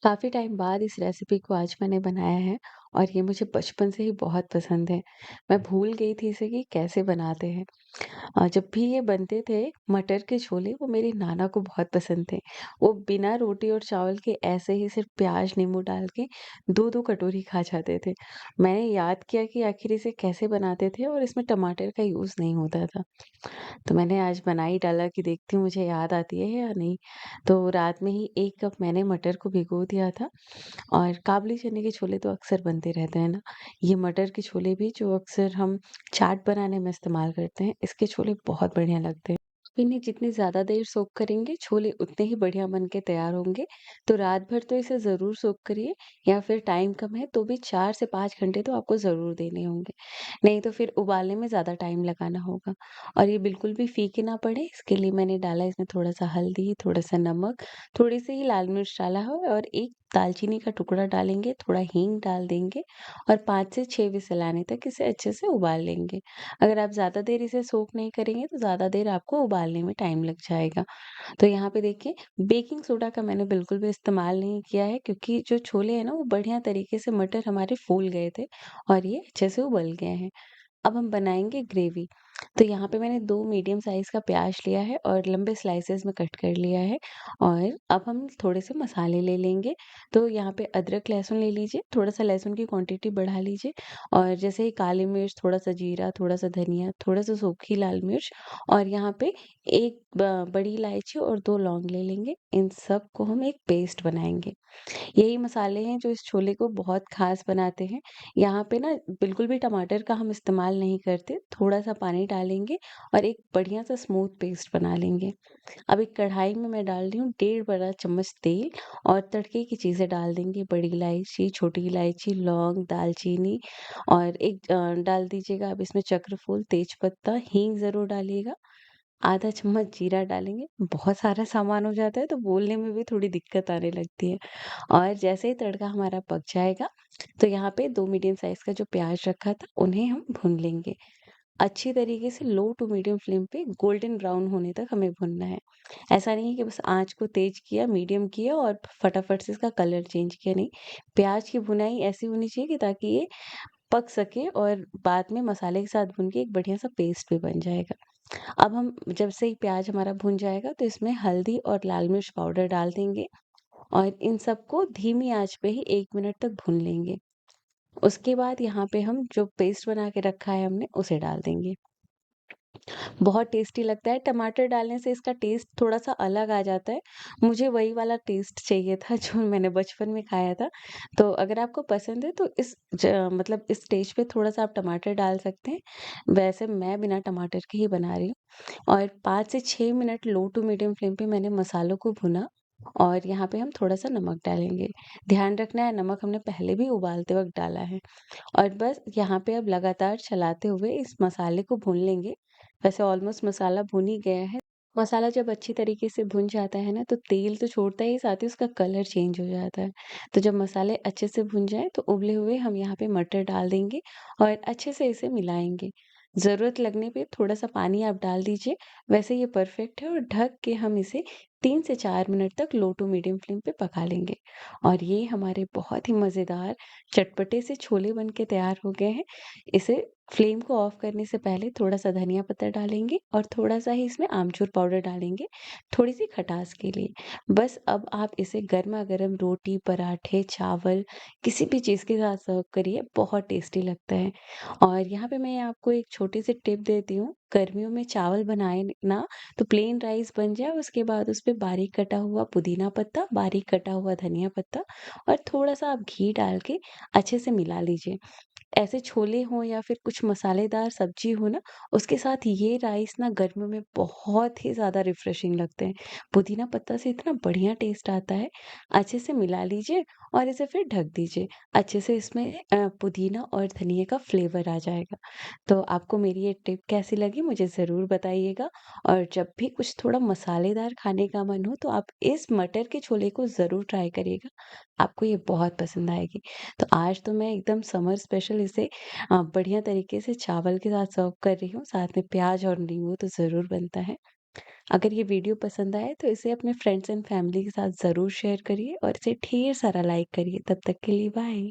काफ़ी टाइम बाद इस रेसिपी को आज मैंने बनाया है और ये मुझे बचपन से ही बहुत पसंद है। मैं भूल गई थी इसे कि कैसे बनाते हैं। जब भी ये बनते थे मटर के छोले वो मेरी नाना को बहुत पसंद थे। वो बिना रोटी और चावल के ऐसे ही सिर्फ़ प्याज़, नींबू डाल के 2-2 कटोरी खा जाते थे। मैंने याद किया कि आखिर इसे कैसे बनाते थे और इसमें टमाटर का यूज़ नहीं होता था। तो मैंने आज बना ही डाला कि देखती हूँ मुझे याद आती है या नहीं। तो रात में ही 1 कप मैंने मटर को भिगो दिया था और काबुली चने के छोले तो अक्सर बनते रहते हैं ना, ये मटर के छोले भी जो अक्सर हम चाट बनाने में इस्तेमाल करते हैं, इसके छोले बहुत बढ़िया लगते हैं। इन्हें जितनी ज़्यादा देर सोक करेंगे, छोले उतने ही बढ़िया बन के तैयार होंगे। तो रात भर तो इसे ज़रूर सोक करिए या फिर टाइम कम है तो भी 4 से 5 घंटे तो आपको ज़रूर देने होंगे। नहीं तो फिर उबालने में ज़्यादा टाइम लगाना होगा और ये बिल्कुल भी फीके ना पड़े इसके लिए मैंने डाला इसमें थोड़ा-सा हल्दी, थोड़ा-सा नमक, थोड़ी-सी ही लाल मिर्च डाला है और एक दालचीनी का टुकड़ा डालेंगे, थोड़ा हींग डाल देंगे और 5 से 6 विसल आने तक इसे अच्छे से उबाल लेंगे। अगर आप ज़्यादा देर इसे सोक नहीं करेंगे तो ज़्यादा देर आपको उबालने में टाइम लग जाएगा। तो यहाँ पे देखिए बेकिंग सोडा का मैंने बिल्कुल भी इस्तेमाल नहीं किया है क्योंकि जो छोले हैं ना वो बढ़िया तरीके से मटर हमारे फूल गए थे और ये अच्छे से उबल गए हैं। अब हम बनाएँगे ग्रेवी। तो यहाँ पे मैंने 2 मीडियम साइज़ का प्याज़ लिया है और लंबे स्लाइसेस में कट कर लिया है और अब हम थोड़े-से मसाले ले लेंगे। तो यहाँ पे अदरक, लहसुन ले लीजिए, थोड़ा-सा लहसुन की क्वांटिटी बढ़ा लीजिए और जैसे ही काली मिर्च, थोड़ा-सा जीरा, थोड़ा-सा धनिया, थोड़ा-सा सूखी लाल मिर्च और यहाँ पे 1 बड़ी इलायची और 2 लौंग ले लेंगे। इन सब को हम एक पेस्ट बनाएँगे। यही मसाले हैं जो इस छोले को बहुत ख़ास बनाते हैं। यहाँ पे ना बिल्कुल भी टमाटर का हम इस्तेमाल नहीं करते, थोड़ा-सा पानी डालेंगे और एक बढ़िया-सा स्मूथ पेस्ट बना लेंगे। अब एक कढ़ाई में मैं डाल रही हूँ डेढ़ बड़ा चम्मच तेल और तड़के की चीज़ें डाल देंगे, बड़ी इलायची, छोटी इलायची, लौंग, दालचीनी और एक डाल दीजिएगा आप इसमें चक्रफूल, तेजपत्ता, हींग ज़रूर डालिएगा। आधा चम्मच जीरा डालेंगे, बहुत सारा सामान हो जाता है तो बोलने में भी थोड़ी दिक्कत आने लगती है। और जैसे ही तड़का हमारा पक जाएगा, तो यहाँ पे 2 मीडियम साइज़ का जो प्याज़ रखा था, उन्हें हम भून लेंगे। अच्छी तरीके से लो टू मीडियम फ्लेम पे गोल्डन ब्राउन होने तक हमें भूनना है। ऐसा नहीं है कि बस आँच को तेज़ किया, मीडियम किया और फटाफट से इसका कलर चेंज किया, नहीं। प्याज़ की भुनाई ऐसी होनी चाहिए कि ताकि ये पक सके और बाद में मसाले के साथ भून के एक बढ़िया-सा पेस्ट भी बन जाएगा। अब हम जब से ही प्याज़ हमारा भुन जाएगा, तो इसमें हल्दी और लाल मिर्च पाउडर डाल देंगे और इन सबको धीमी आँच पे ही 1 मिनट तक भून लेंगे। उसके बाद यहाँ पे हम जो पेस्ट बना के रखा है हमने, उसे डाल देंगे। बहुत टेस्टी लगता है, टमाटर डालने से इसका टेस्ट थोड़ा-सा अलग आ जाता है। मुझे वही वाला टेस्ट चाहिए था जो मैंने बचपन में खाया था। तो अगर आपको पसंद है तो मतलब इस स्टेज पे थोड़ा-सा आप टमाटर डाल सकते हैं। वैसे मैं बिना टमाटर के ही बना रही हूँ और 5 से 6 minute low to medium flame पे मैंने मसालों को भुना और यहाँ पे हम थोड़ा-सा नमक डालेंगे। ध्यान रखना है नमक हमने पहले भी उबालते वक़्त डाला है। और बस यहाँ पे अब लगातार चलाते हुए इस मसाले को भून लेंगे। वैसे ऑलमोस्ट मसाला भुन ही गया है। मसाला जब अच्छी तरीके से भुन जाता है ना, तो तेल तो छोड़ता ही, साथ ही उसका कलर चेंज हो जाता है। तो जब मसाले अच्छे से भुन जाएँ, तो उबले हुए हम यहाँ पे मटर डाल देंगे और अच्छे से इसे मिलाएँगे। ज़रूरत लगने पे थोड़ा-सा पानी आप डाल दीजिए। वैसे ये परफेक्ट है और ढक के हम इसे 3 से 4 मिनट तक लो टू मीडियम फ्लेम पे पका लेंगे। और ये हमारे बहुत ही मज़ेदार चटपटे से छोले बन के तैयार हो गए हैं। इसे फ्लेम को ऑफ करने से पहले थोड़ा-सा धनिया पत्ता डालेंगे और थोड़ा-सा ही इसमें आमचूर पाउडर डालेंगे, थोड़ी-सी खटास के लिए। बस अब आप इसे गरमा-गरम रोटी, पराठे, चावल किसी भी चीज़ के साथ सर्व करिए, बहुत टेस्टी लगता है। और यहाँ पे मैं आपको एक छोटी-सी टिप देती हूँ, गर्मियों में चावल बनाएँ ना तो प्लेन राइस बन जाए, उसके बाद उसपे बारीक कटा हुआ पुदीना पत्ता, बारीक कटा हुआ धनिया पत्ता और थोड़ा-सा आप घी डाल के अच्छे से मिला लीजिए। ऐसे छोले हों या फिर कुछ मसालेदार सब्ज़ी हो ना, उसके साथ ये राइस ना गर्मियों में बहुत ही ज़्यादा रिफ्रेशिंग लगते हैं। पुदीना पत्ता से इतना बढ़िया टेस्ट आता है। अच्छे से मिला लीजिए और इसे फिर ढक दीजिए। अच्छे से इसमें पुदीना और धनिये का फ्लेवर आ जाएगा। तो आपको मेरी ये टिप कैसी लगी मुझे ज़रूर बताइएगा और जब भी कुछ थोड़ा मसालेदार खाने का मन हो, तो आप इस मटर के छोले को ज़रूर ट्राई करिएगा। आपको ये बहुत पसंद आएगी। तो आज तो मैं एकदम समर स्पेशल इसे बढ़िया तरीके से चावल के साथ सर्व कर रही हूँ, साथ में प्याज़ और नींबू तो ज़रूर बनता है। अगर ये वीडियो पसंद आए तो इसे अपने फ्रेंड्स एंड फैमिली के साथ ज़रूर शेयर करिए और इसे ढेर सारा लाइक करिए। तब तक के लिए बाय।